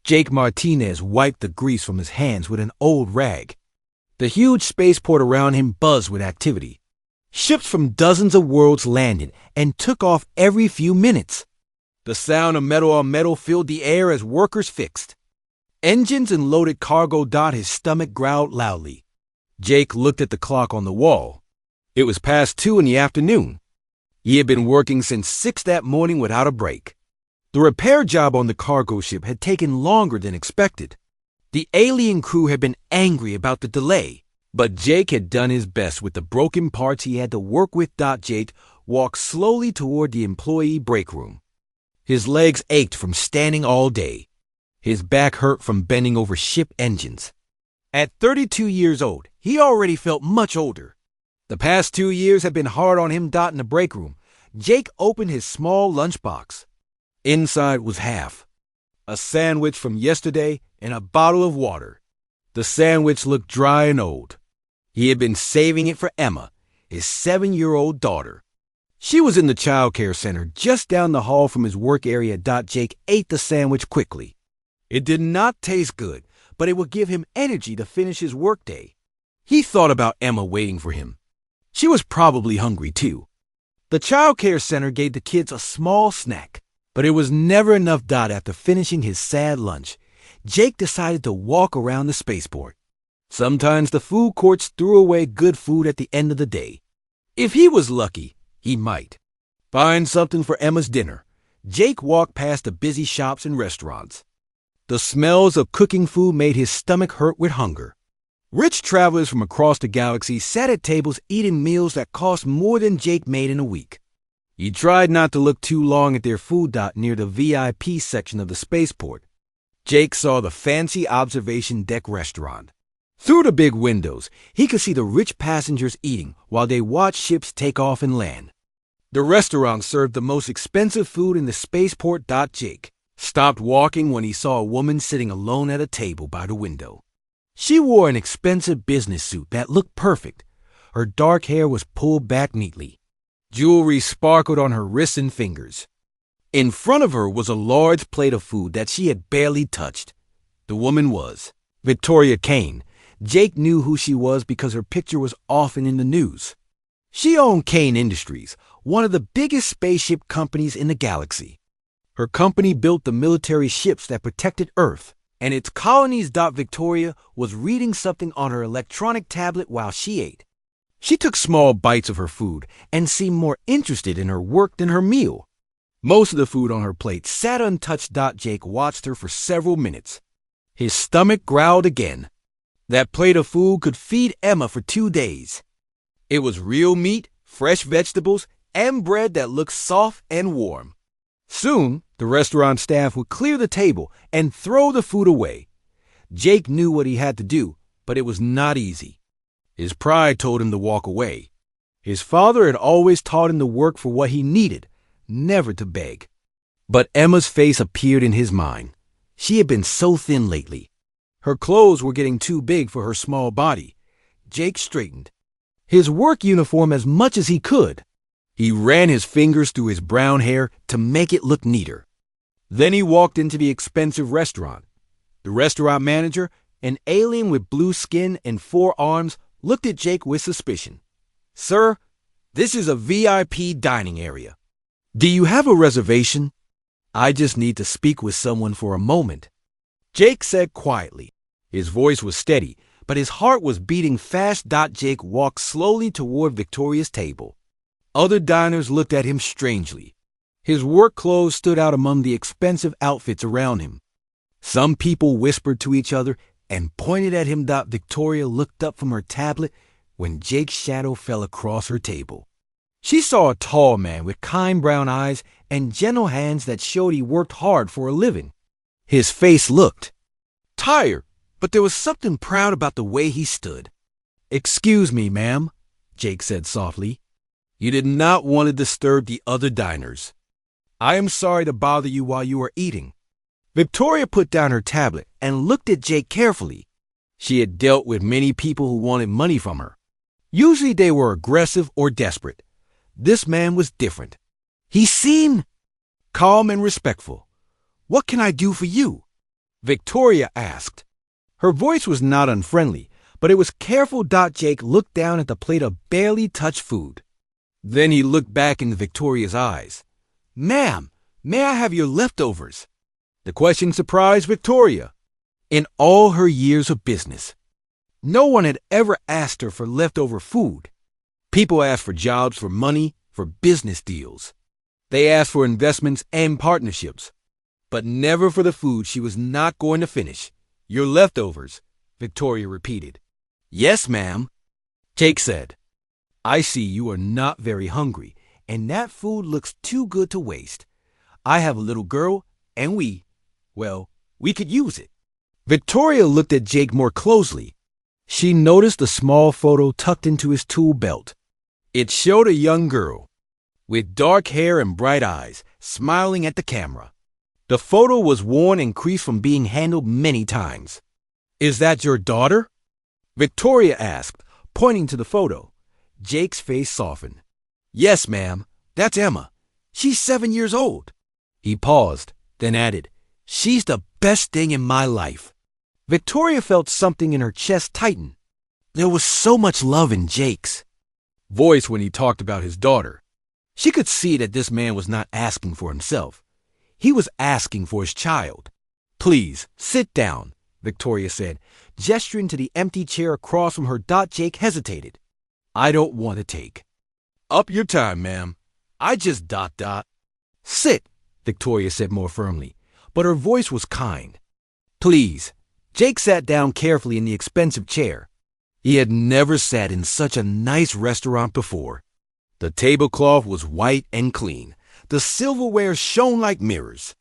Jake Martinez wiped the grease from his hands with an old rag. The huge spaceport around him buzzed with activity. Ships from dozens of worlds landed and took off every few minutes. The sound of metal on metal filled the air as workers fixed. Engines and loaded cargo. His stomach growled loudly. Jake looked at the clock on the wall. It was past 2 in the afternoon. He had been working since 6 that morning without a break. The repair job on the cargo ship had taken longer than expected. The alien crew had been angry about the delay, but Jake had done his best with the broken parts he had to work with. Jake walked slowly toward the employee break room. His legs ached from standing all day. His back hurt from bending over ship engines. At 32 years old, he already felt much older. The past 2 years had been hard on him. In the break room, Jake opened his small lunchbox. Inside was half a sandwich from yesterday and a bottle of water. The sandwich looked dry and old. He had been saving it for Emma, his 7-year-old daughter. She was in the child care center just down the hall from his work area. Jake ate the sandwich quickly. It did not taste good, but it would give him energy to finish his workday. He thought about Emma waiting for him. She was probably hungry too. The child care center gave the kids a small snack, but it was never enough. After finishing his sad lunch, Jake decided to walk around the spaceport. Sometimes the food courts threw away good food at the end of the day. If he was lucky, he might find something for Emma's dinner. Jake walked past the busy shops and restaurants. The smells of cooking food made his stomach hurt with hunger. Rich travelers from across the galaxy sat at tables eating meals that cost more than Jake made in a week. He tried not to look too long at their food. Near the VIP section of the spaceport, Jake saw the fancy observation deck restaurant. Through the big windows, he could see the rich passengers eating while they watched ships take off and land. The restaurant served the most expensive food in the spaceport. Jake stopped walking when he saw a woman sitting alone at a table by the window. She wore an expensive business suit that looked perfect. Her dark hair was pulled back neatly. Jewelry sparkled on her wrists and fingers. In front of her was a large plate of food that she had barely touched. The woman was Victoria Kane. Jake knew who she was because her picture was often in the news. She owned Kane Industries, one of the biggest spaceship companies in the galaxy. Her company built the military ships that protected Earth, and its colonies. Victoria was reading something on her electronic tablet while she ate. She took small bites of her food and seemed more interested in her work than her meal. Most of the food on her plate sat untouched. Jake watched her for several minutes. His stomach growled again. That plate of food could feed Emma for 2 days. It was real meat, fresh vegetables, and bread that looked soft and warm. Soon, the restaurant staff would clear the table and throw the food away. Jake knew what he had to do, but it was not easy. His pride told him to walk away. His father had always taught him to work for what he needed, never to beg. But Emma's face appeared in his mind. She had been so thin lately. Her clothes were getting too big for her small body. Jake straightened his work uniform as much as he could. He ran his fingers through his brown hair to make it look neater. Then he walked into the expensive restaurant. The restaurant manager, an alien with blue skin and 4 arms, looked at Jake with suspicion. "Sir, this is a VIP dining area. Do you have a reservation? I just need to speak with someone for a moment." Jake said quietly. His voice was steady, but his heart was beating fast. Jake walked slowly toward Victoria's table. Other diners looked at him strangely. His work clothes stood out among the expensive outfits around him. Some people whispered to each other and pointed at him. Victoria looked up from her tablet when Jake's shadow fell across her table. She saw a tall man with kind brown eyes and gentle hands that showed he worked hard for a living. His face looked tired, but there was something proud about the way he stood. "Excuse me, ma'am," Jake said softly. "You did not want to disturb the other diners. I am sorry to bother you while you are eating." Victoria put down her tablet and looked at Jake carefully. She had dealt with many people who wanted money from her. Usually they were aggressive or desperate. This man was different. He seemed calm and respectful. "What can I do for you?" Victoria asked. Her voice was not unfriendly, but it was careful. Jake looked down at the plate of barely touched food. Then he looked back into Victoria's eyes. "Ma'am, may I have your leftovers?" The question surprised Victoria. In all her years of business, no one had ever asked her for leftover food. People asked for jobs, for money, for business deals. They asked for investments and partnerships, but never for the food she was not going to finish. "Your leftovers," Victoria repeated. "Yes, ma'am," Jake said. "I see you are not very hungry, and that food looks too good to waste. I have a little girl, and we could use it." Victoria looked at Jake more closely. She noticed a small photo tucked into his tool belt. It showed a young girl with dark hair and bright eyes, smiling at the camera. The photo was worn and creased from being handled many times. "Is that your daughter?" Victoria asked, pointing to the photo. Jake's face softened. "Yes, ma'am. That's Emma. She's 7 years old." He paused, then added, "She's the best thing in my life." Victoria felt something in her chest tighten. There was so much love in Jake's voice when he talked about his daughter. She could see that this man was not asking for himself. He was asking for his child. "Please, sit down," Victoria said, gesturing to the empty chair across from her. Jake hesitated. "I don't want to take up your time, ma'am. I just Sit, Victoria said more firmly, but her voice was kind. "Please." Jake sat down carefully in the expensive chair. He had never sat in such a nice restaurant before. The tablecloth was white and clean. The silverware shone like mirrors.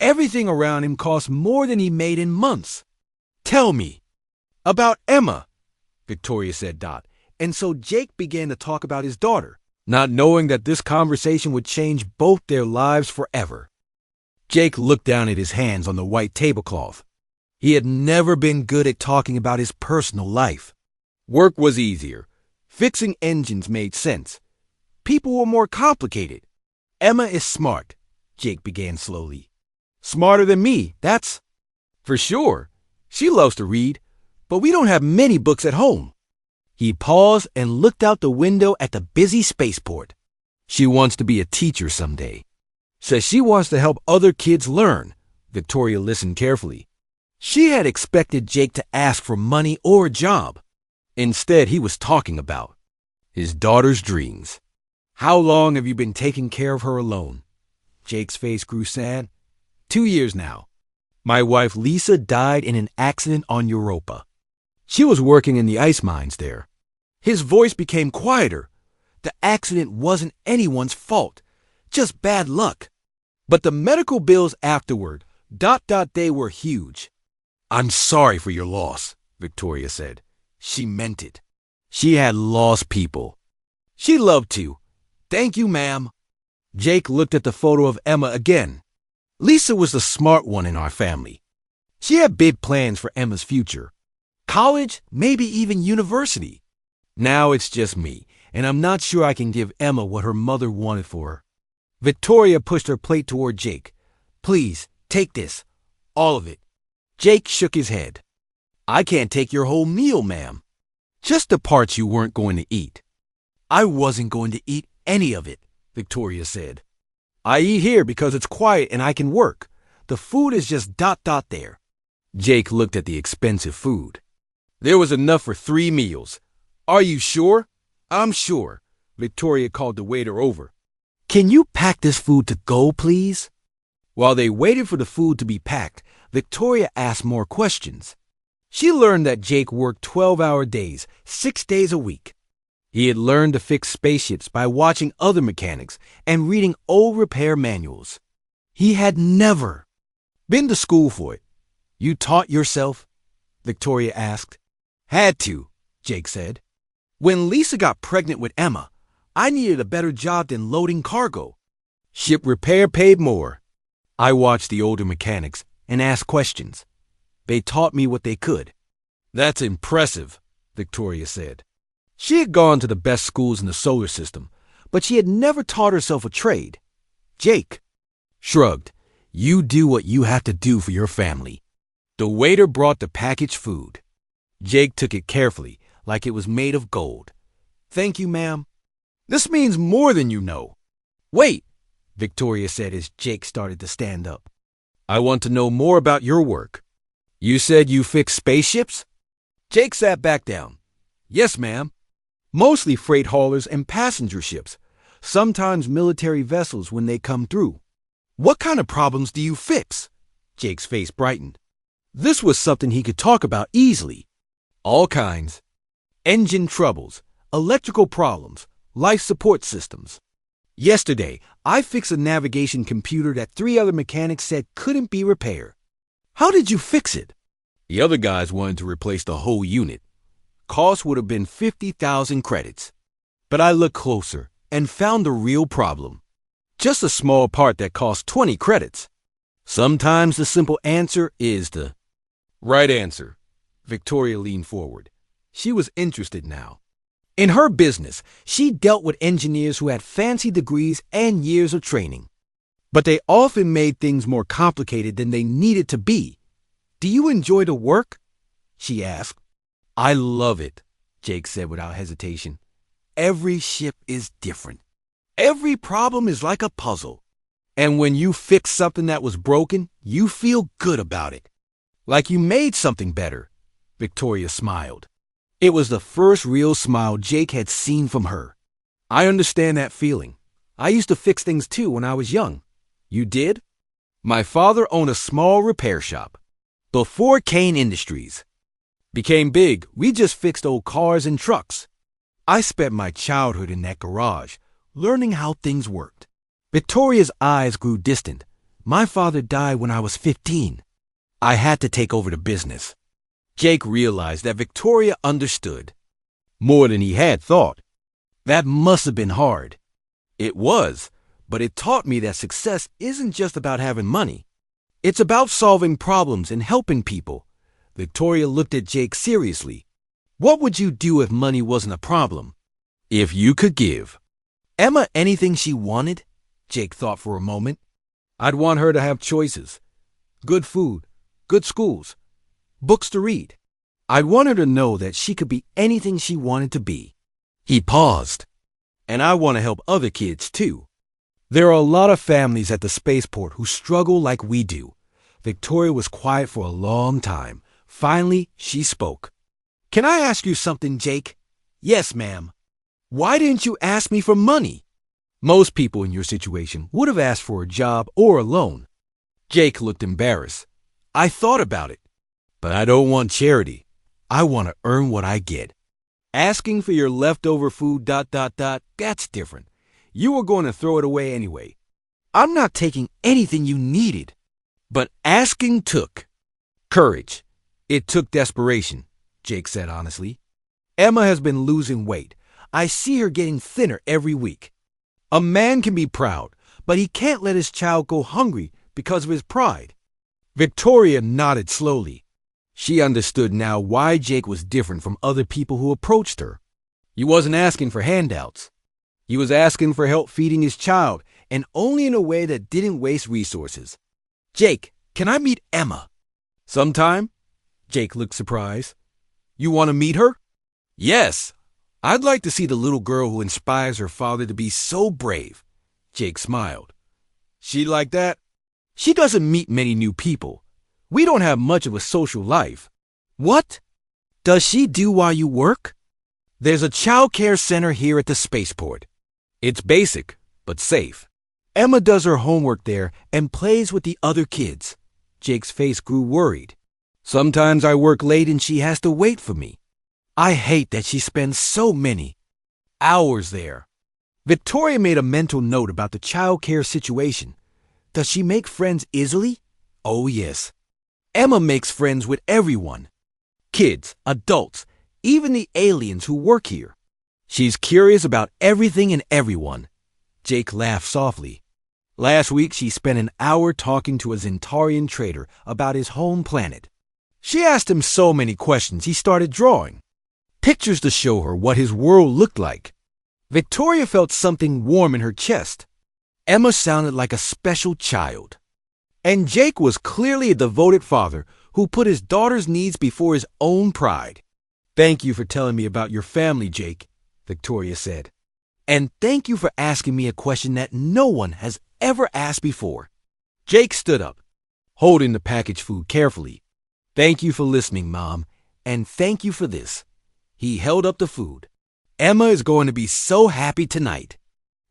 Everything around him cost more than he made in months. "Tell me about Emma," Victoria said. And so Jake began to talk about his daughter, not knowing that this conversation would change both their lives forever. Jake looked down at his hands on the white tablecloth. He had never been good at talking about his personal life. Work was easier. Fixing engines made sense. People were more complicated. "Emma is smart," Jake began slowly. "Smarter than me, that's for sure. She loves to read, but we don't have many books at home." He paused and looked out the window at the busy spaceport. "She wants to be a teacher someday. Says she wants to help other kids learn." Victoria listened carefully. She had expected Jake to ask for money or a job. Instead, he was talking about his daughter's dreams. "How long have you been taking care of her alone?" Jake's face grew sad. 2 years now. My wife Lisa died in an accident on Europa. She was working in the ice mines there. His voice became quieter. The accident wasn't anyone's fault, just bad luck. But the medical bills afterward, they were huge. "I'm sorry for your loss," Victoria said. She meant it. She had lost people. She loved to. "Thank you, ma'am." Jake looked at the photo of Emma again. Lisa was the smart one in our family. She had big plans for Emma's future. College, maybe even university. Now it's just me, and I'm not sure I can give Emma what her mother wanted for her. Victoria pushed her plate toward Jake. "Please, take this. All of it." Jake shook his head. "I can't take your whole meal, ma'am. Just the parts you weren't going to eat." "I wasn't going to eat any of it," Victoria said. "I eat here because it's quiet and I can work. The food is just there." Jake looked at the expensive food. There was enough for 3 meals. "Are you sure?" "I'm sure." Victoria called the waiter over. "Can you pack this food to go, please?" While they waited for the food to be packed, Victoria asked more questions. She learned that Jake worked 12-hour days, 6 days a week. He had learned to fix spaceships by watching other mechanics and reading old repair manuals. He had never been to school for it. "You taught yourself?" Victoria asked. "Had to," Jake said. "When Lisa got pregnant with Emma, I needed a better job than loading cargo. Ship repair paid more. I watched the older mechanics and asked questions. They taught me what they could." "That's impressive," Victoria said. She had gone to the best schools in the solar system, but she had never taught herself a trade. Jake shrugged. "You do what you have to do for your family." The waiter brought the packaged food. Jake took it carefully, like it was made of gold. "Thank you, ma'am. This means more than you know." "Wait," Victoria said as Jake started to stand up. "I want to know more about your work. You said you fix spaceships?" Jake sat back down. "Yes, ma'am. Mostly freight haulers and passenger ships, sometimes military vessels when they come through." "What kind of problems do you fix?" Jake's face brightened. This was something he could talk about easily. "All kinds. Engine troubles, electrical problems, life support systems. Yesterday, I fixed a navigation computer that 3 other mechanics said couldn't be repaired." "How did you fix it?" "The other guys wanted to replace the whole unit. Cost would have been 50,000 credits. But I looked closer and found the real problem. Just a small part that cost 20 credits. Sometimes the simple answer is the right answer." Victoria leaned forward. She was interested now. In her business, she dealt with engineers who had fancy degrees and years of training. But they often made things more complicated than they needed to be. "Do you enjoy the work?" she asked. "I love it," Jake said without hesitation. "Every ship is different. Every problem is like a puzzle. And when you fix something that was broken, you feel good about it. Like you made something better." Victoria smiled. It was the first real smile Jake had seen from her. "I understand that feeling. I used to fix things too when I was young." "You did?" "My father owned a small repair shop before Kane Industries. Became big, we just fixed old cars and trucks. I spent my childhood in that garage, learning how things worked." Victoria's eyes grew distant. "My father died when I was 15. I had to take over the business." Jake realized that Victoria understood. More than he had thought. "That must have been hard." "It was, but it taught me that success isn't just about having money. It's about solving problems and helping people." Victoria looked at Jake seriously. "What would you do if money wasn't a problem?" "If you could give Emma anything she wanted," Jake thought for a moment, "I'd want her to have choices. Good food, good schools, books to read. I'd want her to know that she could be anything she wanted to be." He paused. "And I want to help other kids, too. There are a lot of families at the spaceport who struggle like we do." Victoria was quiet for a long time. Finally, she spoke. "Can I ask you something, Jake?" "Yes, ma'am." "Why didn't you ask me for money?" Most people in your situation would have asked for a job or a loan. Jake looked embarrassed. "I thought about it, but I don't want charity. I want to earn what I get. Asking for your leftover food, that's different. You were going to throw it away anyway. I'm not taking anything you needed." But asking took courage. It took desperation, Jake said honestly. "Emma has been losing weight. I see her getting thinner every week. A man can be proud, but he can't let his child go hungry because of his pride." Victoria nodded slowly. She understood now why Jake was different from other people who approached her. He wasn't asking for handouts. He was asking for help feeding his child, and only in a way that didn't waste resources. "Jake, can I meet Emma?" "Sometime?" Jake looked surprised. "You want to meet her?" "Yes. I'd like to see the little girl who inspires her father to be so brave." Jake smiled. "She like that?" "She doesn't meet many new people. We don't have much of a social life." "What does she do while you work?" "There's a child care center here at the spaceport. It's basic, but safe. Emma does her homework there and plays with the other kids." Jake's face grew worried. "Sometimes I work late and she has to wait for me. I hate that she spends so many hours there." Victoria made a mental note about the child care situation. "Does she make friends easily?" "Oh, yes. Emma makes friends with everyone. Kids, adults, even the aliens who work here. She's curious about everything and everyone." Jake laughed softly. "Last week she spent an hour talking to a Zentarian trader about his home planet. She asked him so many questions he started drawing pictures to show her what his world looked like." Victoria felt something warm in her chest. Emma sounded like a special child. And Jake was clearly a devoted father who put his daughter's needs before his own pride. "Thank you for telling me about your family, Jake," Victoria said. "And thank you for asking me a question that no one has ever asked before." Jake stood up, holding the packaged food carefully. "Thank you for listening, Mom, and thank you for this." He held up the food. "Emma is going to be so happy tonight."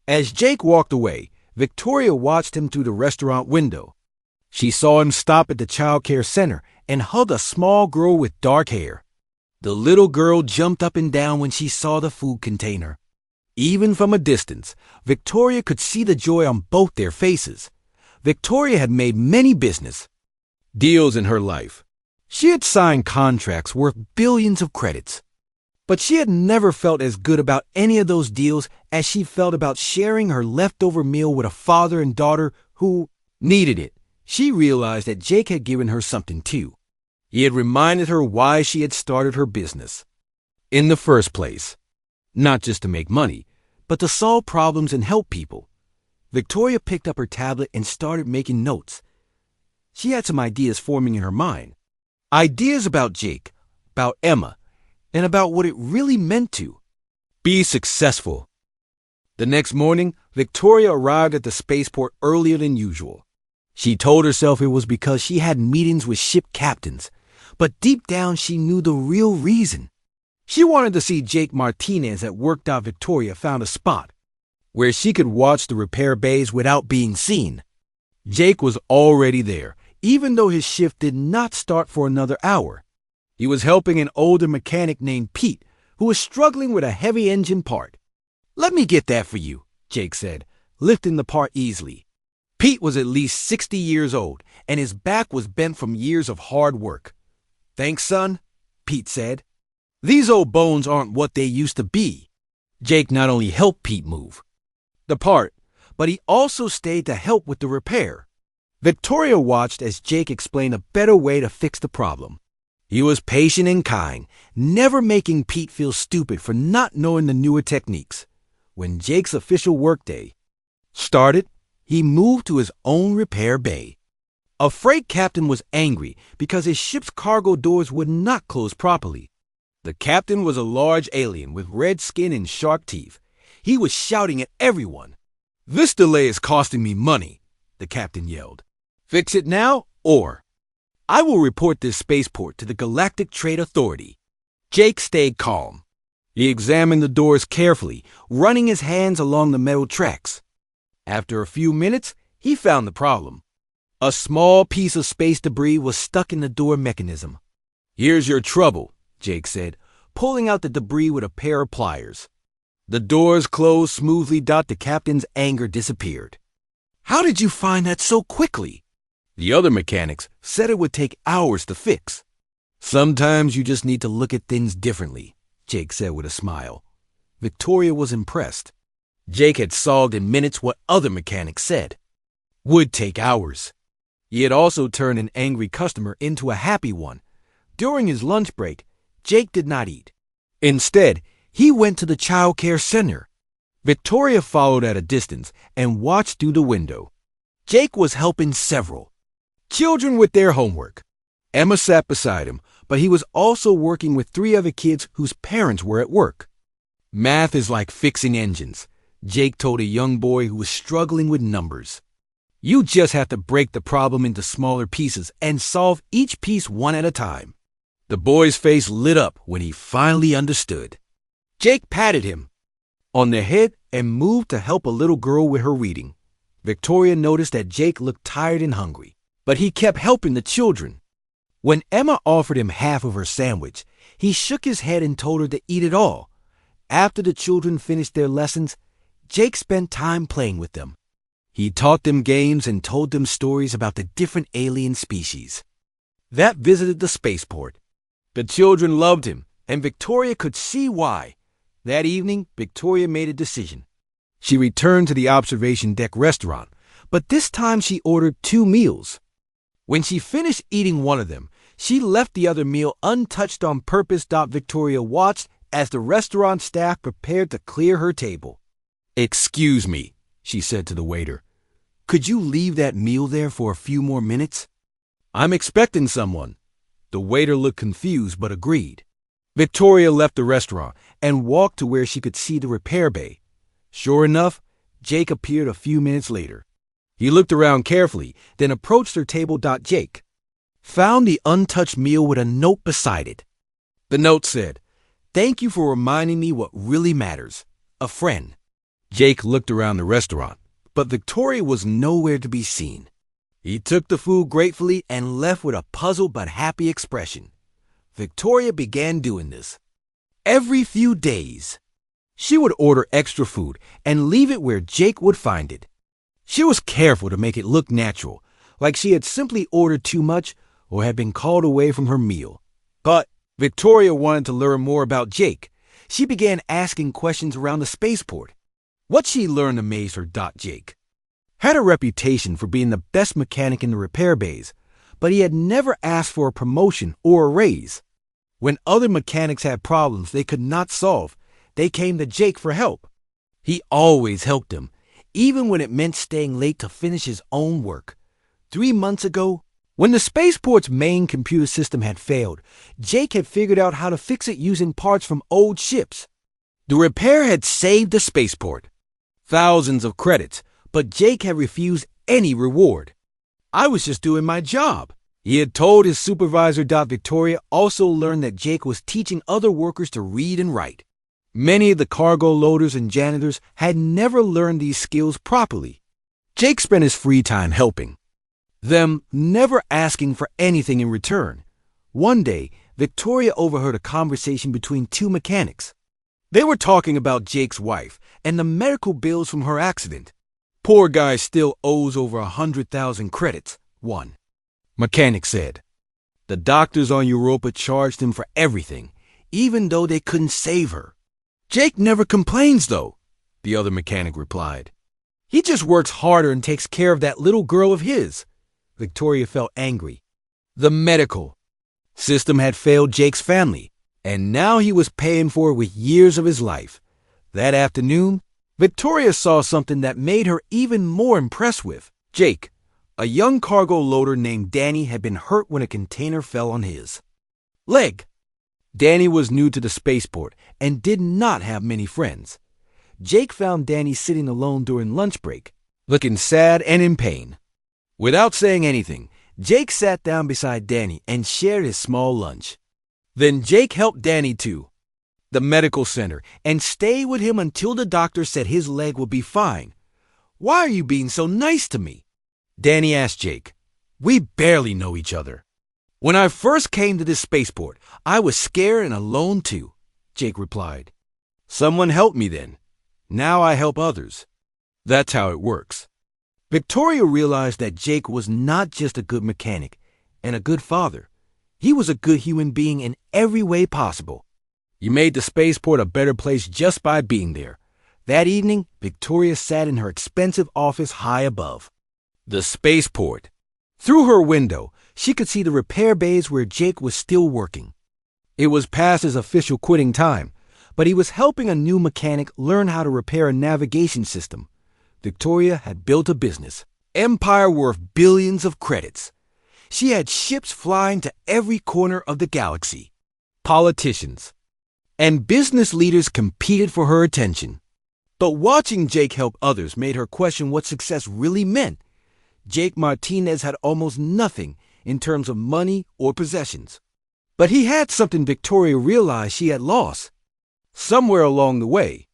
As Jake walked away, Victoria watched him through the restaurant window. She saw him stop at the child care center and hug a small girl with dark hair. The little girl jumped up and down when she saw the food container. Even from a distance, Victoria could see the joy on both their faces. Victoria had made many business deals in her life. She had signed contracts worth billions of credits. But she had never felt as good about any of those deals as she felt about sharing her leftover meal with a father and daughter who needed it. She realized that Jake had given her something too. He had reminded her why she had started her business in the first place. Not just to make money, but to solve problems and help people. Victoria picked up her tablet and started making notes. She had some ideas forming in her mind. Ideas about Jake, about Emma, and about what it really meant to be successful. The next morning, Victoria arrived at the spaceport earlier than usual. She told herself it was because she had meetings with ship captains, but deep down she knew the real reason. She wanted to see Jake Martinez at work. Victoria found a spot where she could watch the repair bays without being seen. Jake was already there, even though his shift did not start for another hour. He was helping an older mechanic named Pete, who was struggling with a heavy engine part. "Let me get that for you," Jake said, lifting the part easily. Pete was at least 60 years old, and his back was bent from years of hard work. "Thanks, son," Pete said. "These old bones aren't what they used to be." Jake not only helped Pete move the part, but he also stayed to help with the repair. Victoria watched as Jake explained a better way to fix the problem. He was patient and kind, never making Pete feel stupid for not knowing the newer techniques. When Jake's official workday started, he moved to his own repair bay. A freight captain was angry because his ship's cargo doors would not close properly. The captain was a large alien with red skin and sharp teeth. He was shouting at everyone. "This delay is costing me money," the captain yelled. "Fix it now, or I will report this spaceport to the Galactic Trade Authority." Jake stayed calm. He examined the doors carefully, running his hands along the metal tracks. After a few minutes, he found the problem. A small piece of space debris was stuck in the door mechanism. "Here's your trouble," Jake said, pulling out the debris with a pair of pliers. The doors closed smoothly. The captain's anger disappeared. "How did you find that so quickly?" The other mechanics said it would take hours to fix. "Sometimes you just need to look at things differently," Jake said with a smile. Victoria was impressed. Jake had solved in minutes what other mechanics said would take hours. He had also turned an angry customer into a happy one. During his lunch break, Jake did not eat. Instead, he went to the child care center. Victoria followed at a distance and watched through the window. Jake was helping several children with their homework. Emma sat beside him, but he was also working with 3 other kids whose parents were at work. "Math is like fixing engines," Jake told a young boy who was struggling with numbers. "You just have to break the problem into smaller pieces and solve each piece one at a time." The boy's face lit up when he finally understood. Jake patted him on the head and moved to help a little girl with her reading. Victoria noticed that Jake looked tired and hungry, but he kept helping the children. When Emma offered him half of her sandwich, he shook his head and told her to eat it all. After the children finished their lessons, Jake spent time playing with them. He taught them games and told them stories about the different alien species that visited the spaceport. The children loved him, and Victoria could see why. That evening, Victoria made a decision. She returned to the observation deck restaurant, but this time she ordered 2 meals. When she finished eating one of them, she left the other meal untouched on purpose. Victoria watched as the restaurant staff prepared to clear her table. "Excuse me," she said to the waiter. "Could you leave that meal there for a few more minutes? I'm expecting someone," The waiter looked confused but agreed. Victoria left the restaurant and walked to where she could see the repair bay. Sure enough, Jake appeared a few minutes later. He looked around carefully, then approached her table. Jake found the untouched meal with a note beside it. The note said, "Thank you for reminding me what really matters. A friend." Jake looked around the restaurant, but Victoria was nowhere to be seen. He took the food gratefully and left with a puzzled but happy expression. Victoria began doing this every few days. She would order extra food and leave it where Jake would find it. She was careful to make it look natural, like she had simply ordered too much or had been called away from her meal. But Victoria wanted to learn more about Jake. She began asking questions around the spaceport. What she learned amazed her. Jake had a reputation for being the best mechanic in the repair bays, but he had never asked for a promotion or a raise. When other mechanics had problems they could not solve, they came to Jake for help. He always helped them, even when it meant staying late to finish his own work. 3 months ago, when the spaceport's main computer system had failed, Jake had figured out how to fix it using parts from old ships. The repair had saved the spaceport thousands of credits, but Jake had refused any reward. "I was just doing my job," he had told his supervisor. Victoria also learned that Jake was teaching other workers to read and write. Many of the cargo loaders and janitors had never learned these skills properly. Jake spent his free time helping them, never asking for anything in return. One day, Victoria overheard a conversation between two mechanics. They were talking about Jake's wife and the medical bills from her accident. "Poor guy still owes over 100,000 credits," one mechanic said. "The doctors on Europa charged him for everything, even though they couldn't save her." "Jake never complains, though," the other mechanic replied. "He just works harder and takes care of that little girl of his." Victoria felt angry. The medical system had failed Jake's family, and now he was paying for it with years of his life. That afternoon, Victoria saw something that made her even more impressed with Jake. A young cargo loader named Danny had been hurt when a container fell on his leg. Danny was new to the spaceport and did not have many friends. Jake found Danny sitting alone during lunch break, looking sad and in pain. Without saying anything, Jake sat down beside Danny and shared his small lunch. Then Jake helped Danny to the medical center and stayed with him until the doctor said his leg would be fine. "Why are you being so nice to me?" Danny asked Jake. "We barely know each other. When I first came to this spaceport, I was scared and alone too," Jake replied. "Someone helped me then. Now I help others. That's how it works." Victoria realized that Jake was not just a good mechanic and a good father. He was a good human being in every way possible. He made the spaceport a better place just by being there. That evening, Victoria sat in her expensive office high above the spaceport. Through her window, she could see the repair bays where Jake was still working. It was past his official quitting time, but he was helping a new mechanic learn how to repair a navigation system. Victoria had built a business, empire worth billions of credits. She had ships flying to every corner of the galaxy. Politicians and business leaders competed for her attention. But watching Jake help others made her question what success really meant. Jake Martinez had almost nothing in terms of money or possessions. But he had something Victoria realized she had lost. Somewhere along the way,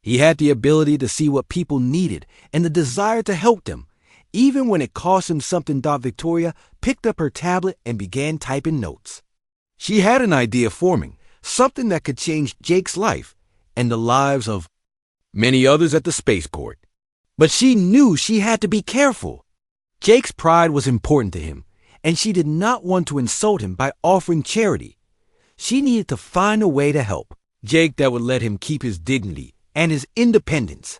he had the ability to see what people needed and the desire to help them, even when it cost him something. Victoria picked up her tablet and began typing notes. She had an idea forming, something that could change Jake's life and the lives of many others at the spaceport. But she knew she had to be careful. Jake's pride was important to him, and she did not want to insult him by offering charity. She needed to find a way to help Jake that would let him keep his dignity and his independence.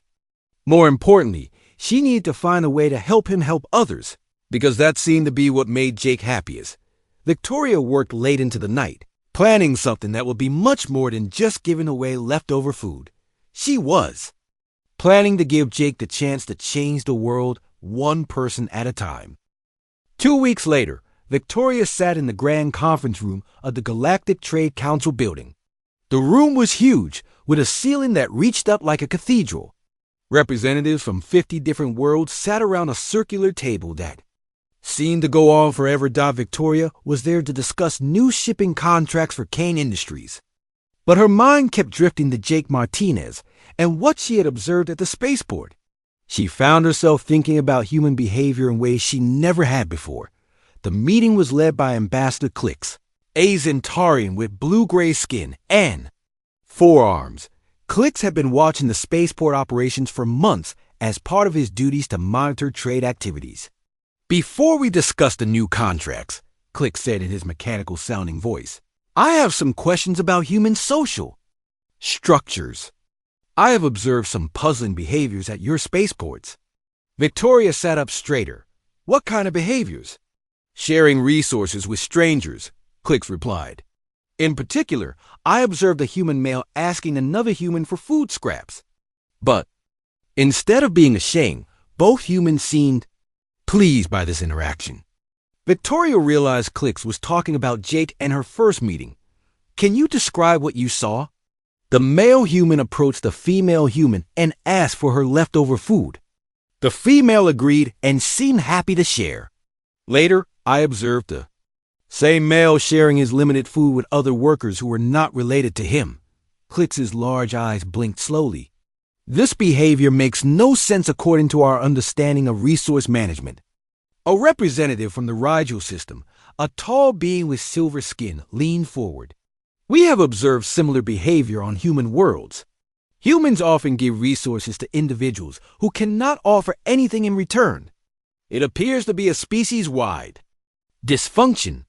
More importantly, she needed to find a way to help him help others, because that seemed to be what made Jake happiest. Victoria worked late into the night, planning something that would be much more than just giving away leftover food. She was planning to give Jake the chance to change the world one person at a time. 2 weeks later, Victoria sat in the grand conference room of the Galactic Trade Council building. The room was huge, with a ceiling that reached up like a cathedral. Representatives from 50 different worlds sat around a circular table that seemed to go on forever. Victoria was there to discuss new shipping contracts for Kane Industries. But her mind kept drifting to Jake Martinez and what she had observed at the spaceport. She found herself thinking about human behavior in ways she never had before. The meeting was led by Ambassador Clicks, a Zentarian with blue-gray skin and 4 arms. Clicks had been watching the spaceport operations for months as part of his duties to monitor trade activities. "Before we discuss the new contracts," Clicks said in his mechanical-sounding voice, "I have some questions about human social structures. I have observed some puzzling behaviors at your spaceports." Victoria sat up straighter. "What kind of behaviors?" "Sharing resources with strangers," Clicks replied. "In particular, I observed a human male asking another human for food scraps. But instead of being ashamed, both humans seemed pleased by this interaction." Victoria realized Clicks was talking about Jake and her first meeting. "Can you describe what you saw?" The male human approached the female human and asked for her leftover food. The female agreed and seemed happy to share. Later, I observed the same male sharing his limited food with other workers who were not related to him. Klitz's large eyes blinked slowly. "This behavior makes no sense according to our understanding of resource management." A representative from the Rigel system, a tall being with silver skin, leaned forward. "We have observed similar behavior on human worlds. Humans often give resources to individuals who cannot offer anything in return. It appears to be a species-wide dysfunction."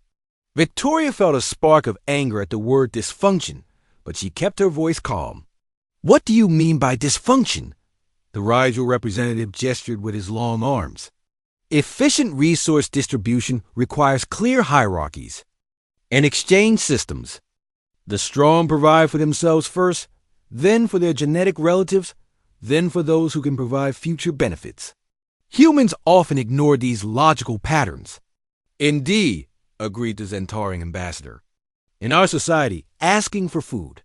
Victoria felt a spark of anger at the word dysfunction, but she kept her voice calm. "What do you mean by dysfunction?" The Rigel representative gestured with his long arms. "Efficient resource distribution requires clear hierarchies and exchange systems. The strong provide for themselves first, then for their genetic relatives, then for those who can provide future benefits. Humans often ignore these logical patterns." "Indeed," agreed the Zentarian ambassador. "In our society, asking for food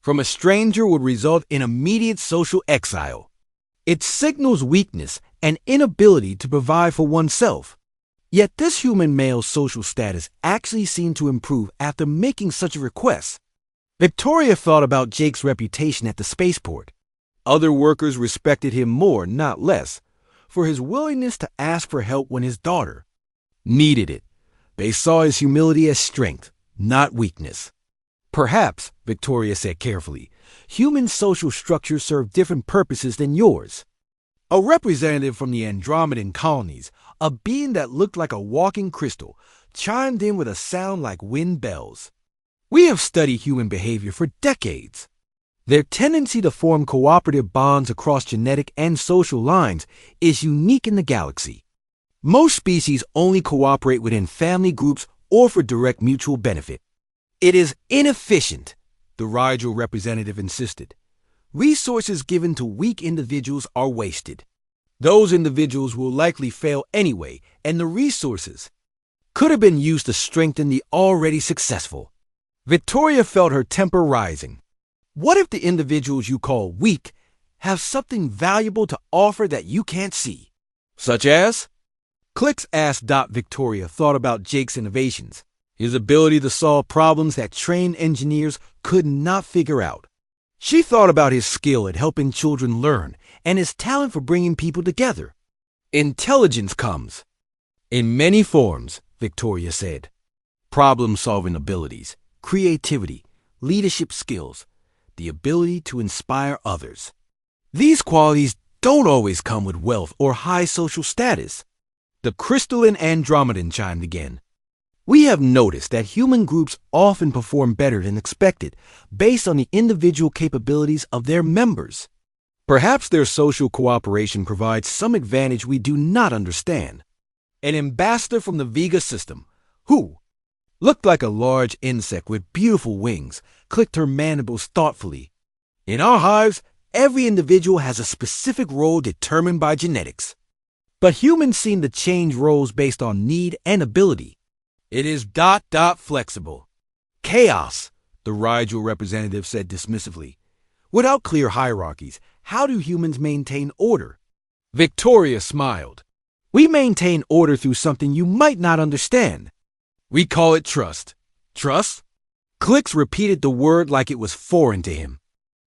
from a stranger would result in immediate social exile. It signals weakness and inability to provide for oneself. Yet this human male's social status actually seemed to improve after making such a request." Victoria thought about Jake's reputation at the spaceport. Other workers respected him more, not less, for his willingness to ask for help when his daughter needed it. They saw his humility as strength, not weakness. "Perhaps," Victoria said carefully, "human social structures serve different purposes than yours." A representative from the Andromedan colonies, a being that looked like a walking crystal, chimed in with a sound like wind bells. "We have studied human behavior for decades. Their tendency to form cooperative bonds across genetic and social lines is unique in the galaxy. Most species only cooperate within family groups or for direct mutual benefit." "It is inefficient," the Rigel representative insisted. "Resources given to weak individuals are wasted. Those individuals will likely fail anyway, and the resources could have been used to strengthen the already successful." Victoria felt her temper rising. What if the individuals you call weak have something valuable to offer that you can't see? "Such as?" Clicks asked. Victoria thought about Jake's innovations, his ability to solve problems that trained engineers could not figure out. She thought about his skill at helping children learn and his talent for bringing people together. "Intelligence comes in many forms," Victoria said. "Problem-solving abilities, creativity, leadership skills, the ability to inspire others. These qualities don't always come with wealth or high social status." The crystalline Andromedan chimed again. "We have noticed that human groups often perform better than expected based on the individual capabilities of their members. Perhaps their social cooperation provides some advantage we do not understand." An ambassador from the Vega system, who looked like a large insect with beautiful wings, clicked her mandibles thoughtfully. "In our hives, every individual has a specific role determined by genetics. But humans seem to change roles based on need and ability. It is flexible. Chaos, the Rigel representative said dismissively. Without clear hierarchies, how do humans maintain order? Victoria smiled. We maintain order through something you might not understand. We call it trust. Trust? Clicks repeated the word like it was foreign to him.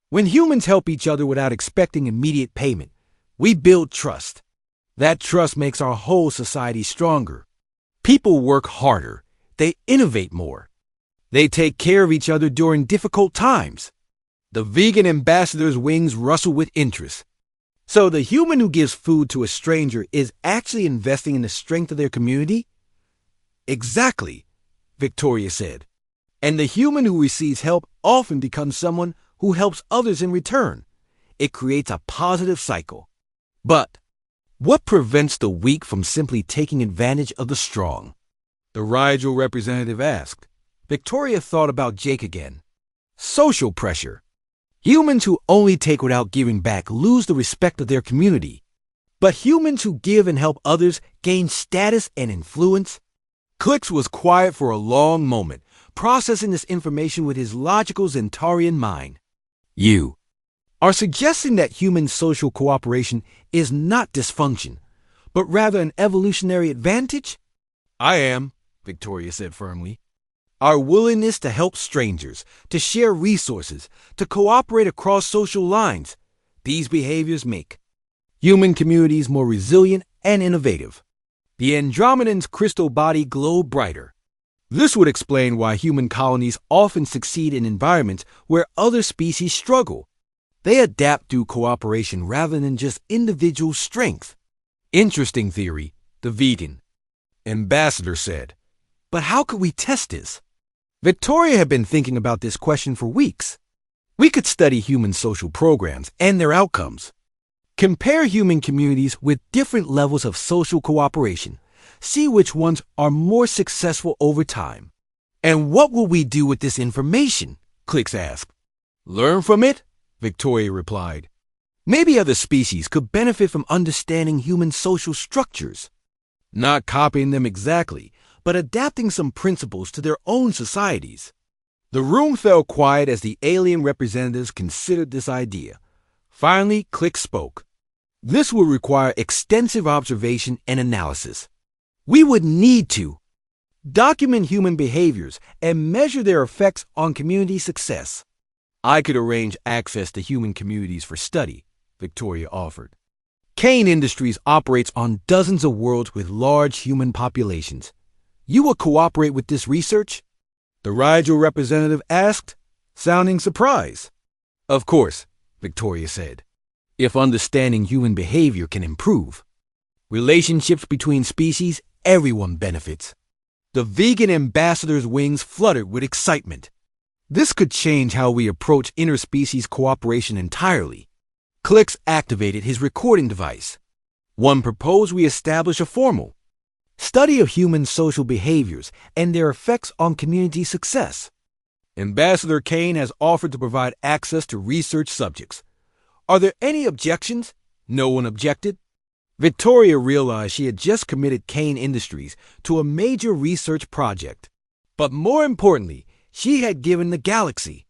When humans help each other without expecting immediate payment, we build trust. That trust makes our whole society stronger. People work harder. They innovate more. They take care of each other during difficult times. The vegan ambassador's wings rustle with interest. So the human who gives food to a stranger is actually investing in the strength of their community? Exactly, Victoria said. And the human who receives help often becomes someone who helps others in return. It creates a positive cycle. But what prevents the weak from simply taking advantage of the strong? The Rigel representative asked. Victoria thought about Jake again. Social pressure. Humans who only take without giving back lose the respect of their community. But humans who give and help others gain status and influence. Clicks was quiet for a long moment, processing this information with his logical Zentarian mind. You are suggesting that human social cooperation is not dysfunction, but rather an evolutionary advantage? I am, Victoria said firmly. Our willingness to help strangers, to share resources, to cooperate across social lines, these behaviors make human communities more resilient and innovative. The Andromedan's crystal body glowed brighter. This would explain why human colonies often succeed in environments where other species struggle. They adapt through cooperation rather than just individual strength. Interesting theory, the vegan ambassador said. But how could we test this? Victoria had been thinking about this question for weeks. We could study human social programs and their outcomes. Compare human communities with different levels of social cooperation. See which ones are more successful over time. And what will we do with this information? Clicks asked. Learn from it, Victoria replied. Maybe other species could benefit from understanding human social structures. Not copying them exactly, but adapting some principles to their own societies. The room fell quiet as the alien representatives considered this idea. Finally, Click spoke. This would require extensive observation and analysis. We would need to document human behaviors and measure their effects on community success. I could arrange access to human communities for study, Victoria offered. Kane Industries operates on dozens of worlds with large human populations. You will cooperate with this research? The Rigel representative asked, sounding surprised. Of course, Victoria said, if understanding human behavior can improve. Relationships between species, everyone benefits. The vegan ambassador's wings fluttered with excitement. This could change how we approach interspecies cooperation entirely. Clicks activated his recording device. One proposed we establish a formal study of human social behaviors and their effects on community success. Ambassador Kane has offered to provide access to research subjects. Are there any objections? No one objected. Victoria realized she had just committed Kane Industries to a major research project. But more importantly, she had given the galaxy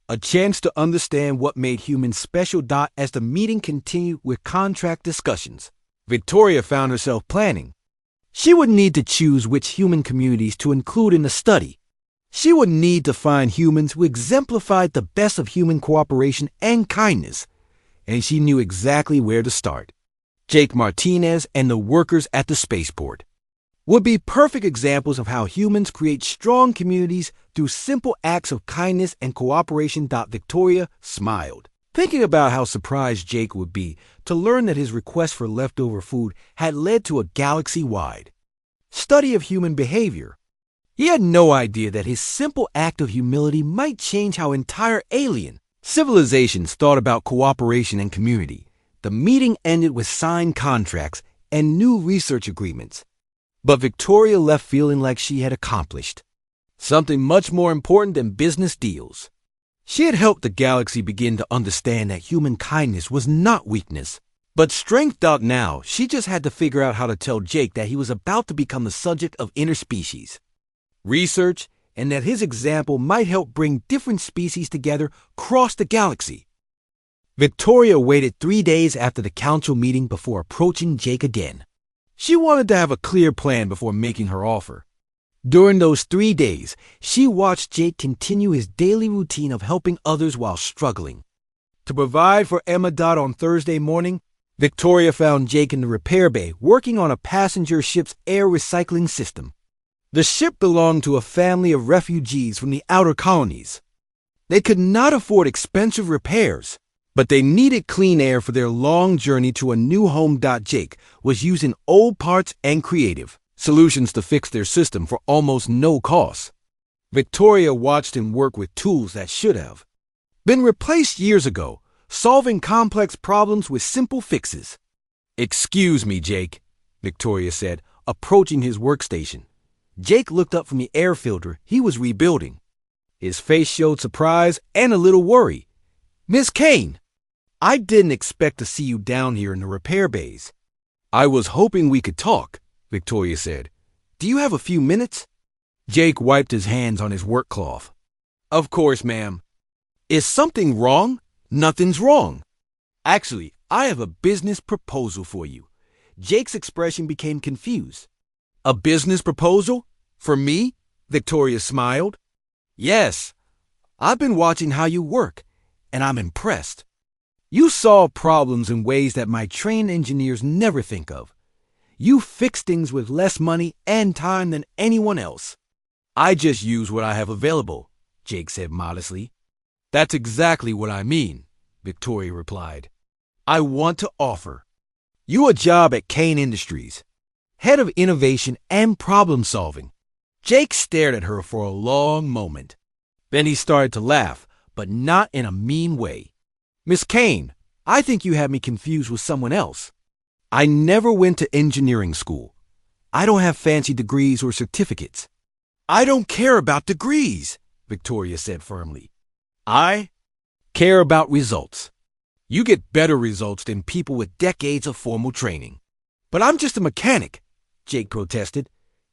a chance to understand what made humans special. As the meeting continued with contract discussions, Victoria found herself planning. She would need to choose which human communities to include in the study. She would need to find humans who exemplified the best of human cooperation and kindness, and she knew exactly where to start. Jake Martinez and the workers at the spaceport would be perfect examples of how humans create strong communities through simple acts of kindness and cooperation. Victoria smiled, thinking about how surprised Jake would be to learn that his request for leftover food had led to a galaxy-wide study of human behavior. He had no idea that his simple act of humility might change how entire alien civilizations thought about cooperation and community. The meeting ended with signed contracts and new research agreements. But Victoria left feeling like she had accomplished something much more important than business deals. She had helped the galaxy begin to understand that human kindness was not weakness, but strength. Now, she just had to figure out how to tell Jake that he was about to become the subject of interspecies research, and that his example might help bring different species together across the galaxy. Victoria waited 3 days after the council meeting before approaching Jake again. She wanted to have a clear plan before making her offer. During those 3 days, she watched Jake continue his daily routine of helping others while struggling. To provide for Emma Dodd on Thursday morning, Victoria found Jake in the repair bay working on a passenger ship's air recycling system. The ship belonged to a family of refugees from the outer colonies. They could not afford expensive repairs, but they needed clean air for their long journey to a new home. Jake was using old parts and creative solutions to fix their system for almost no cost. Victoria watched him work with tools that should have been replaced years ago, solving complex problems with simple fixes. "Excuse me, Jake," Victoria said, approaching his workstation. Jake looked up from the air filter he was rebuilding. His face showed surprise and a little worry. "Miss Kane, I didn't expect to see you down here in the repair bays." "I was hoping we could talk," Victoria said. "Do you have a few minutes?" Jake wiped his hands on his work cloth. "Of course, ma'am." "Is something wrong?" "Nothing's wrong. Actually, I have a business proposal for you." Jake's expression became confused. "A business proposal? For me?" Victoria smiled. "Yes. I've been watching how you work, and I'm impressed. You solve problems in ways that my trained engineers never think of. You fix things with less money and time than anyone else." "I just use what I have available," Jake said modestly. "That's exactly what I mean," Victoria replied. "I want to offer you a job at Kane Industries, head of innovation and problem solving." Jake stared at her for a long moment. Then he started to laugh, but not in a mean way. "Miss Kane, I think you have me confused with someone else. I never went to engineering school. I don't have fancy degrees or certificates." "I don't care about degrees," Victoria said firmly. "I care about results. You get better results than people with decades of formal training." "But I'm just a mechanic," Jake protested.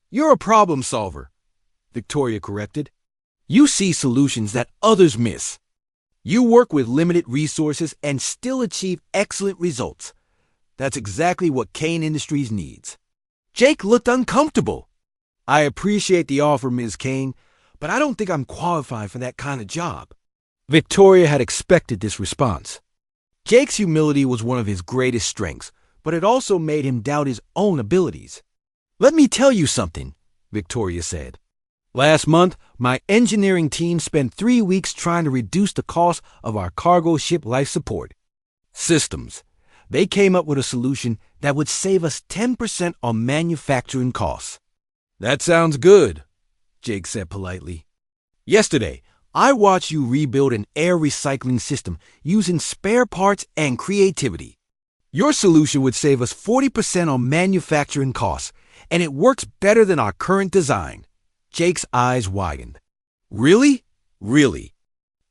"You're a problem solver," Victoria corrected. "You see solutions that others miss. You work with limited resources and still achieve excellent results. That's exactly what Kane Industries needs." Jake looked uncomfortable. "I appreciate the offer, Ms. Kane, but I don't think I'm qualified for that kind of job." Victoria had expected this response. Jake's humility was one of his greatest strengths, but it also made him doubt his own abilities. "Let me tell you something," Victoria said. "Last month, my engineering team spent 3 weeks trying to reduce the cost of our cargo ship life support systems. They came up with a solution that would save us 10% on manufacturing costs." "That sounds good," Jake said politely. "Yesterday, I watched you rebuild an air recycling system using spare parts and creativity. Your solution would save us 40% on manufacturing costs, and it works better than our current design." Jake's eyes widened. "Really? Really?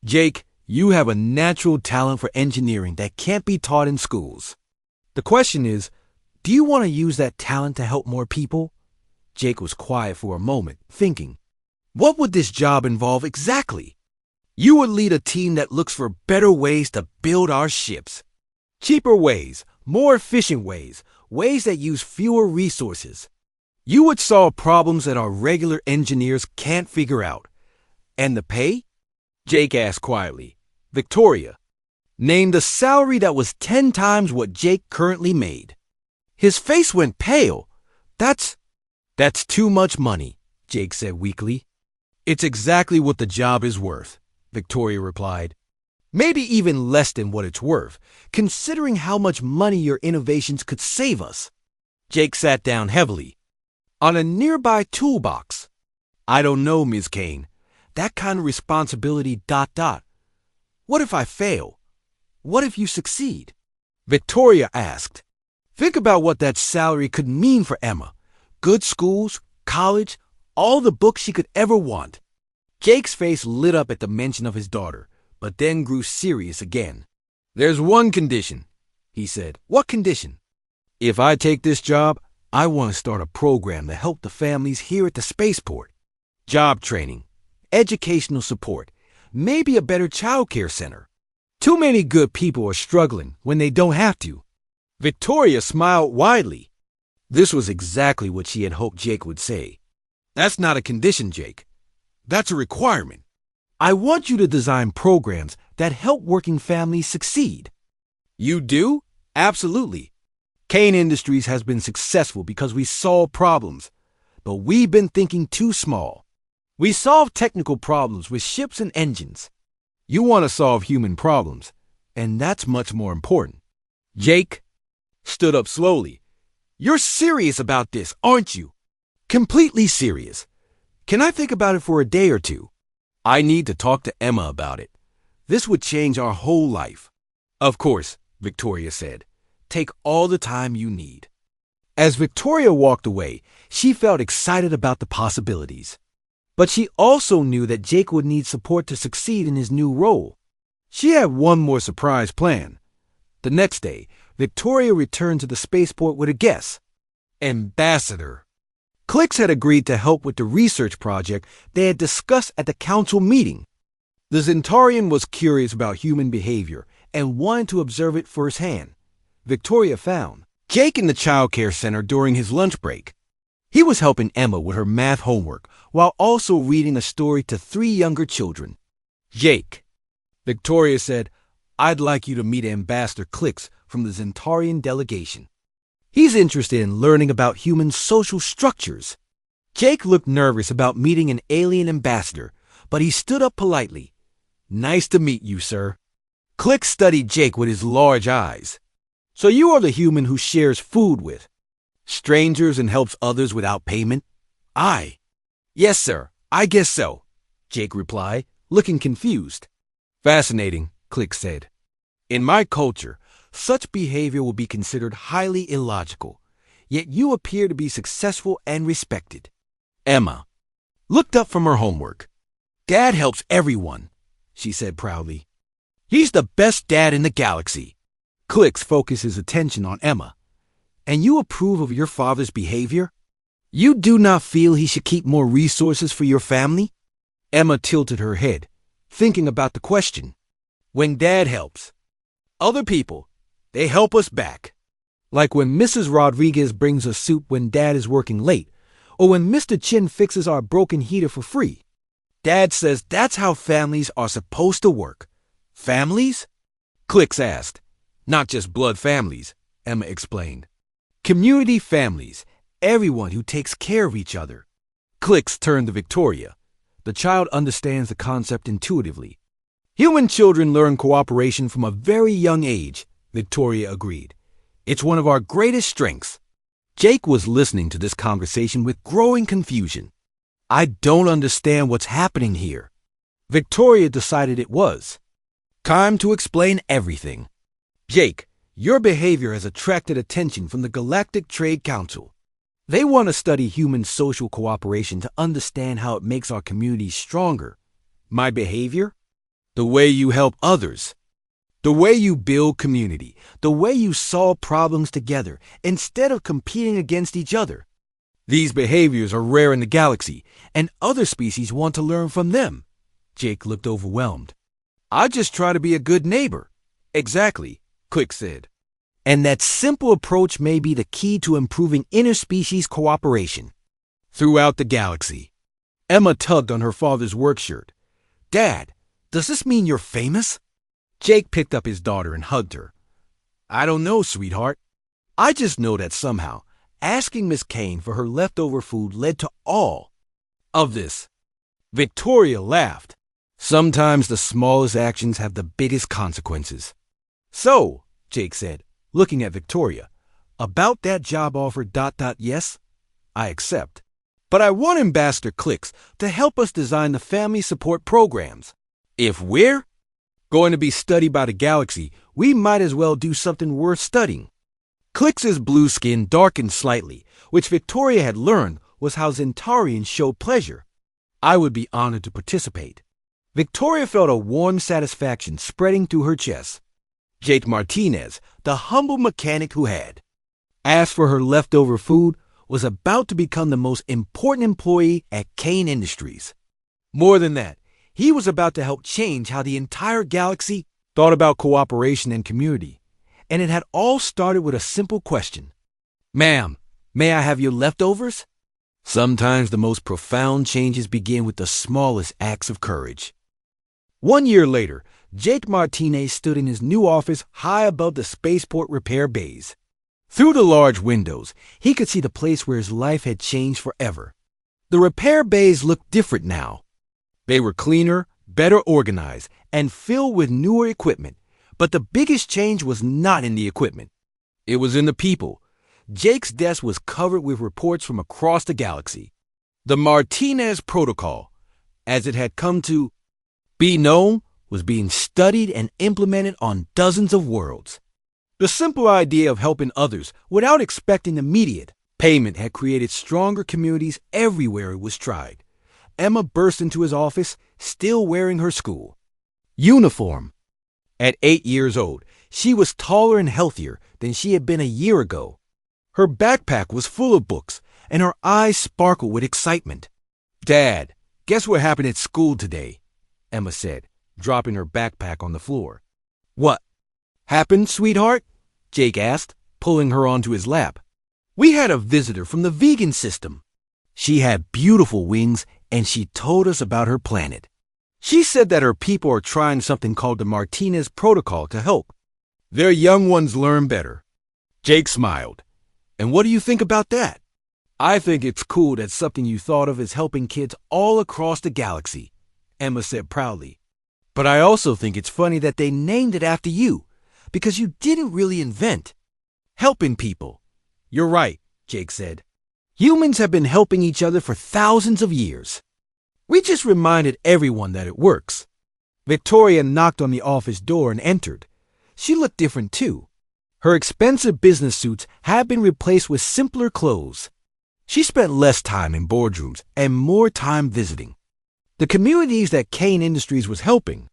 Jake, you have a natural talent for engineering that can't be taught in schools. The question is, do you want to use that talent to help more people?" Jake was quiet for a moment, thinking. What would this job involve exactly? "You would lead a team that looks for better ways to build our ships. Cheaper ways, more efficient ways, ways that use fewer resources. You would solve problems that our regular engineers can't figure out." "And the pay?" Jake asked quietly. Victoria named a salary that was 10 times what Jake currently made. His face went pale. That's too much money," Jake said weakly. "It's exactly what the job is worth," Victoria replied. "Maybe even less than what it's worth, considering how much money your innovations could save us." Jake sat down heavily on a nearby toolbox. "I don't know, Ms. Kane. That kind of responsibility. What if I fail? What if you succeed?" Victoria asked. "Think about what that salary could mean for Emma. Good schools, college, all the books she could ever want." Jake's face lit up at the mention of his daughter, but then grew serious again. "There's one condition," he said. "What condition?" "If I take this job, I want to start a program to help the families here at the spaceport." job training, educational support, maybe a better childcare center. Too many good people are struggling when they don't have to. Victoria smiled widely. This was exactly what she had hoped Jake would say. That's not a condition, Jake. That's a requirement. I want you to design programs that help working families succeed. You do? Absolutely. Kane Industries has been successful because we solve problems, but we've been thinking too small. We solve technical problems with ships and engines. You want to solve human problems, and that's much more important. Jake stood up slowly. You're serious about this, aren't you? Completely serious. Can I think about it for a day or two? I need to talk to Emma about it. This would change our whole life. Of course, Victoria said. Take all the time you need. As Victoria walked away, she felt excited about the possibilities. But she also knew that Jake would need support to succeed in his new role. She had one more surprise plan. The next day, Victoria returned to the spaceport with a guest. Ambassador. Clix had agreed to help with the research project they had discussed at the council meeting. The Zentarian was curious about human behavior and wanted to observe it firsthand. Victoria found Jake in the childcare center during his lunch break. He was helping Emma with her math homework while also reading a story to 3 younger children. Jake, Victoria said, I'd like you to meet Ambassador Clix from the Zentarian delegation. He's interested in learning about human social structures. Jake looked nervous about meeting an alien ambassador, but he stood up politely. Nice to meet you, sir. Clix studied Jake with his large eyes. So you are the human who shares food with strangers and helps others without payment? Aye. Yes, sir, I guess so, Jake replied, looking confused. Fascinating, Clix said. In my culture, such behavior will be considered highly illogical, yet you appear to be successful and respected. Emma looked up from her homework. Dad helps everyone, she said proudly. He's the best dad in the galaxy. Clix focused his attention on Emma. And you approve of your father's behavior? You do not feel he should keep more resources for your family? Emma tilted her head, thinking about the question. When Dad helps, other people, they help us back. Like when Mrs. Rodriguez brings us soup when Dad is working late, or when Mr. Chin fixes our broken heater for free. Dad says that's how families are supposed to work. Families? Clix asked. Not just blood families, Emma explained. Community families, everyone who takes care of each other. Clix turned to Victoria. The child understands the concept intuitively. Human children learn cooperation from a very young age, Victoria agreed. It's one of our greatest strengths. Jake was listening to this conversation with growing confusion. I don't understand what's happening here. Victoria decided it was. Time to explain everything. Jake, your behavior has attracted attention from the Galactic Trade Council. They want to study human social cooperation to understand how it makes our communities stronger. My behavior? The way you help others. The way you build community. The way you solve problems together instead of competing against each other. These behaviors are rare in the galaxy, and other species want to learn from them. Jake looked overwhelmed. I just try to be a good neighbor. Exactly, Clix said. And that simple approach may be the key to improving interspecies cooperation throughout the galaxy. Emma tugged on her father's work shirt. Dad, does this mean you're famous? Jake picked up his daughter and hugged her. I don't know, sweetheart. I just know that somehow asking Miss Kane for her leftover food led to all of this. Victoria laughed. Sometimes the smallest actions have the biggest consequences. So, Jake said, looking at Victoria, about that job offer ... Yes, I accept. But I want Ambassador Clix to help us design the family support programs. If we're going to be studied by the galaxy, we might as well do something worth studying. Clix's blue skin darkened slightly, which Victoria had learned was how Zentarians showed pleasure. I would be honored to participate. Victoria felt a warm satisfaction spreading through her chest. Jake Martinez, the humble mechanic who had asked for her leftover food, was about to become the most important employee at Kane Industries. More than that, he was about to help change how the entire galaxy thought about cooperation and community. And it had all started with a simple question. "Ma'am, may I have your leftovers?" Sometimes the most profound changes begin with the smallest acts of courage. 1 year later, Jake Martinez stood in his new office high above the spaceport repair bays. Through the large windows, he could see the place where his life had changed forever. The repair bays looked different now. They were cleaner, better organized, and filled with newer equipment. But the biggest change was not in the equipment. It was in the people. Jake's desk was covered with reports from across the galaxy. The Martinez Protocol, as it had come to be known, was being studied and implemented on dozens of worlds. The simple idea of helping others without expecting immediate payment had created stronger communities everywhere it was tried. Emma burst into his office, still wearing her school uniform. At 8 years old, she was taller and healthier than she had been a year ago. Her backpack was full of books, and her eyes sparkled with excitement. "Dad, guess what happened at school today?" Emma said, dropping her backpack on the floor. "What happened, sweetheart?" Jake asked, pulling her onto his lap. "We had a visitor from the vegan system. She had beautiful wings, and she told us about her planet. She said that her people are trying something called the Martinez Protocol to help their young ones learn better." Jake smiled. "And what do you think about that?" "I think it's cool that something you thought of is helping kids all across the galaxy," Emma said proudly. "But I also think it's funny that they named it after you, because you didn't really invent helping people." "You're right," Jake said. "Humans have been helping each other for thousands of years. We just reminded everyone that it works." Victoria knocked on the office door and entered. She looked different too. Her expensive business suits had been replaced with simpler clothes. She spent less time in boardrooms and more time visiting the communities that Kane Industries was helping.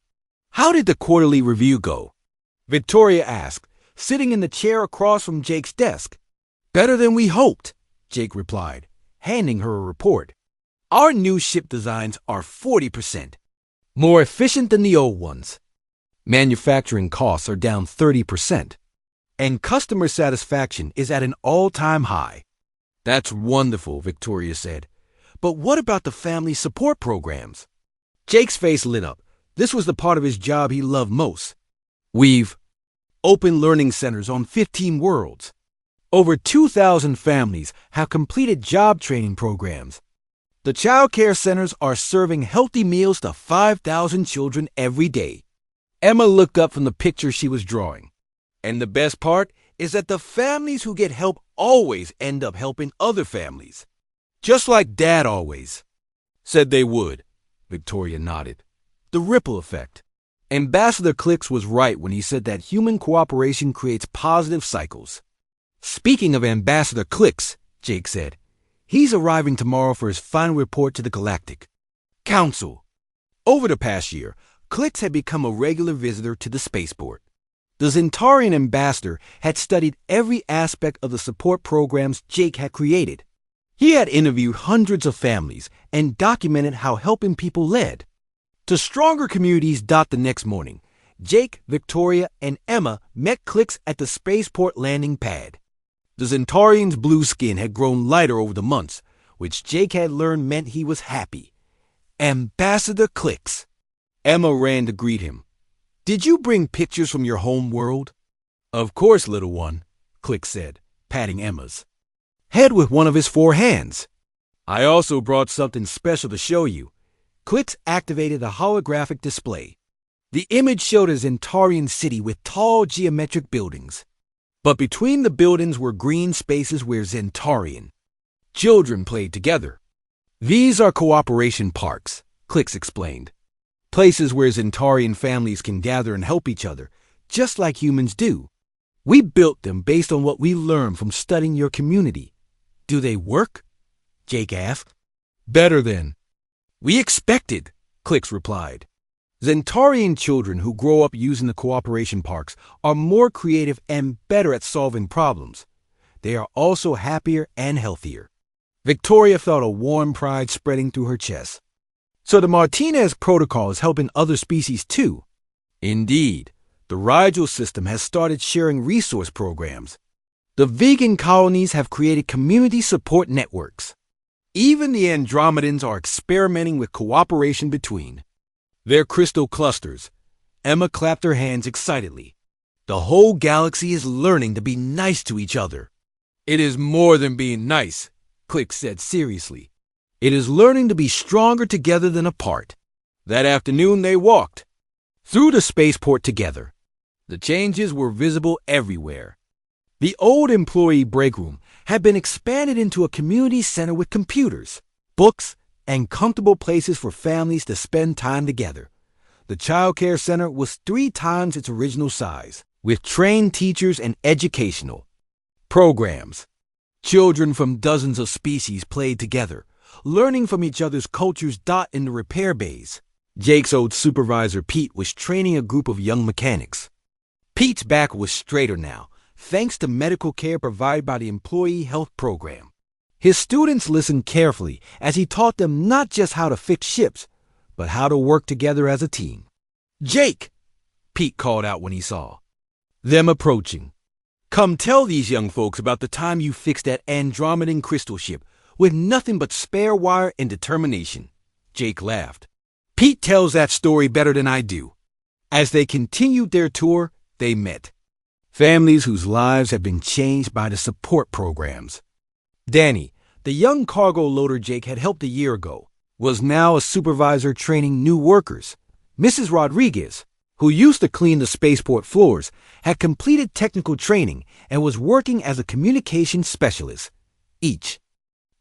"How did the quarterly review go?" Victoria asked, sitting in the chair across from Jake's desk. "Better than we hoped," Jake replied, handing her a report. "Our new ship designs are 40% more efficient than the old ones. Manufacturing costs are down 30%. And customer satisfaction is at an all-time high." "That's wonderful," Victoria said. "But what about the family support programs?" Jake's face lit up. This was the part of his job he loved most. "We've opened learning centers on 15 worlds. Over 2,000 families have completed job training programs. The child care centers are serving healthy meals to 5,000 children every day." Emma looked up from the picture she was drawing. "And the best part is that the families who get help always end up helping other families. Just like Dad always said they would." Victoria nodded. "The ripple effect." Ambassador Clicks was right when he said that human cooperation creates positive cycles. "Speaking of Ambassador Clicks," Jake said, "he's arriving tomorrow for his final report to the Galactic Council." Over the past year, Clicks had become a regular visitor to the spaceport. The Zentarian ambassador had studied every aspect of the support programs Jake had created. He had interviewed hundreds of families and documented how helping people led to stronger communities. The next morning, Jake, Victoria, and Emma met Clicks at the spaceport landing pad. The Zentarian's blue skin had grown lighter over the months, which Jake had learned meant he was happy. "Ambassador Clicks." Emma ran to greet him. "Did you bring pictures from your home world?" "Of course, little one," Clicks said, patting Emma's head with one of his 4 hands. "I also brought something special to show you." Clicks activated a holographic display. The image showed a Zentarian city with tall geometric buildings. But between the buildings were green spaces where Zentarian children played together. "These are cooperation parks," Clicks explained. "Places where Zentarian families can gather and help each other, just like humans do. We built them based on what we learned from studying your community." "Do they work?" Jake asked. "Better than we expected," Clicks replied. "Zentarian children who grow up using the cooperation parks are more creative and better at solving problems. they are also happier and healthier. Victoria felt a warm pride spreading through her chest. So the Martinez Protocol is helping other species too. Indeed, the Rigel system has started sharing resource programs. The vegan colonies have created community support networks. Even the Andromedans are experimenting with cooperation between their crystal clusters. Emma clapped her hands excitedly. The whole galaxy is learning to be nice to each other. It is more than being nice, Click said seriously. It is learning to be stronger together than apart. That afternoon they walked through the spaceport together. The changes were visible everywhere. The old employee break room had been expanded into a community center with computers, books, and comfortable places for families to spend time together. The child care center was 3 times its original size, with trained teachers and educational programs. Children from dozens of species played together, learning from each other's cultures. In the repair bays, Jake's old supervisor Pete was training a group of young mechanics. Pete's back was straighter now, thanks to medical care provided by the Employee Health Program. His students listened carefully as he taught them not just how to fix ships, but how to work together as a team. "Jake!" Pete called out when he saw them approaching. "Come tell these young folks about the time you fixed that Andromedan crystal ship with nothing but spare wire and determination." Jake laughed. "Pete tells that story better than I do." As they continued their tour, they met families whose lives had been changed by the support programs. Danny, the young cargo loader Jake had helped a year ago, was now a supervisor training new workers. Mrs. Rodriguez, who used to clean the spaceport floors, had completed technical training and was working as a communications specialist. Each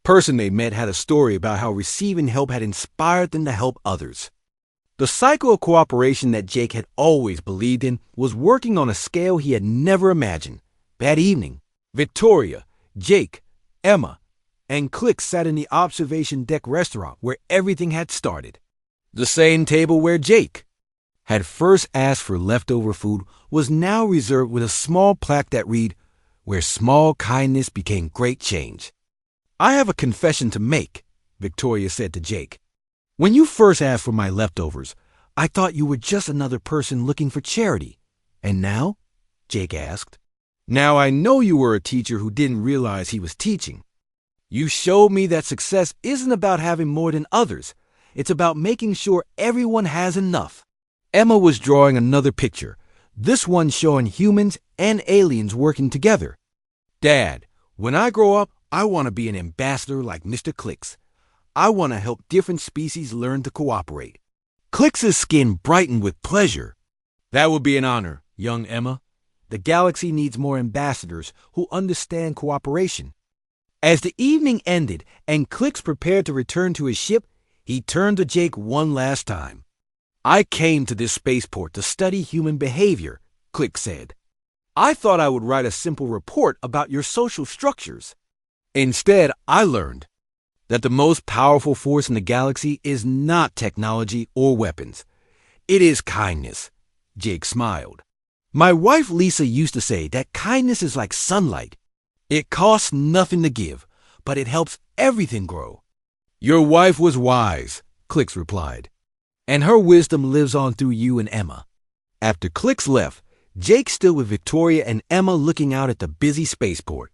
person they met had a story about how receiving help had inspired them to help others. The cycle of cooperation that Jake had always believed in was working on a scale he had never imagined. That evening, Victoria, Jake, Emma, and Click sat in the observation deck restaurant where everything had started. The same table where Jake had first asked for leftover food was now reserved with a small plaque that read, "Where small kindness became great change." "I have a confession to make," Victoria said to Jake. "When you first asked for my leftovers, I thought you were just another person looking for charity. And now?" Jake asked. "Now I know you were a teacher who didn't realize he was teaching. You showed me that success isn't about having more than others. It's about making sure everyone has enough." Emma was drawing another picture, this one showing humans and aliens working together. "Dad, when I grow up, I want to be an ambassador like Mr. Clicks. I want to help different species learn to cooperate." Clicks's skin brightened with pleasure. "That would be an honor, young Emma. The galaxy needs more ambassadors who understand cooperation." As the evening ended and Clicks prepared to return to his ship, he turned to Jake one last time. "I came to this spaceport to study human behavior," Clicks said. "I thought I would write a simple report about your social structures. Instead, I learned that the most powerful force in the galaxy is not technology or weapons. It is kindness." Jake smiled. "My wife Lisa used to say that kindness is like sunlight. It costs nothing to give, but it helps everything grow." "Your wife was wise," Clicks replied, "and her wisdom lives on through you and Emma." After Clicks left, Jake stood with Victoria and Emma looking out at the busy spaceport.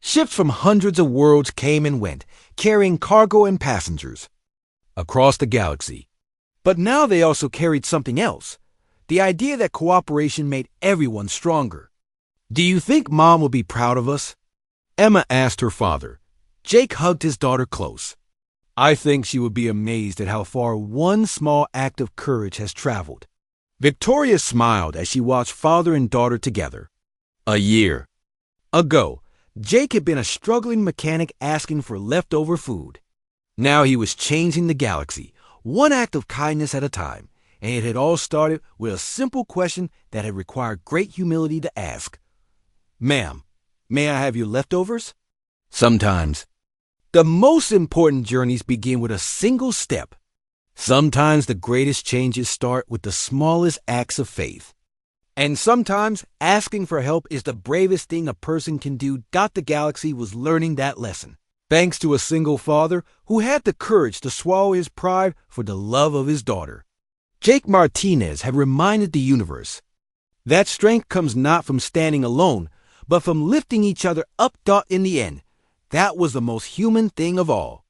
Ships from hundreds of worlds came and went, carrying cargo and passengers across the galaxy. But now they also carried something else, the idea that cooperation made everyone stronger. "Do you think Mom will be proud of us?" Emma asked her father. Jake hugged his daughter close. "I think she would be amazed at how far one small act of courage has traveled." Victoria smiled as she watched father and daughter together. A year ago, Jake had been a struggling mechanic asking for leftover food. Now he was changing the galaxy, one act of kindness at a time, and it had all started with a simple question that had required great humility to ask. "Ma'am, may I have your leftovers?" Sometimes the most important journeys begin with a single step. Sometimes the greatest changes start with the smallest acts of faith. And sometimes asking for help is the bravest thing a person can do. The Galaxy was learning that lesson, thanks to a single father who had the courage to swallow his pride for the love of his daughter. Jake Martinez had reminded the universe that strength comes not from standing alone, but from lifting each other up. In the end, that was the most human thing of all.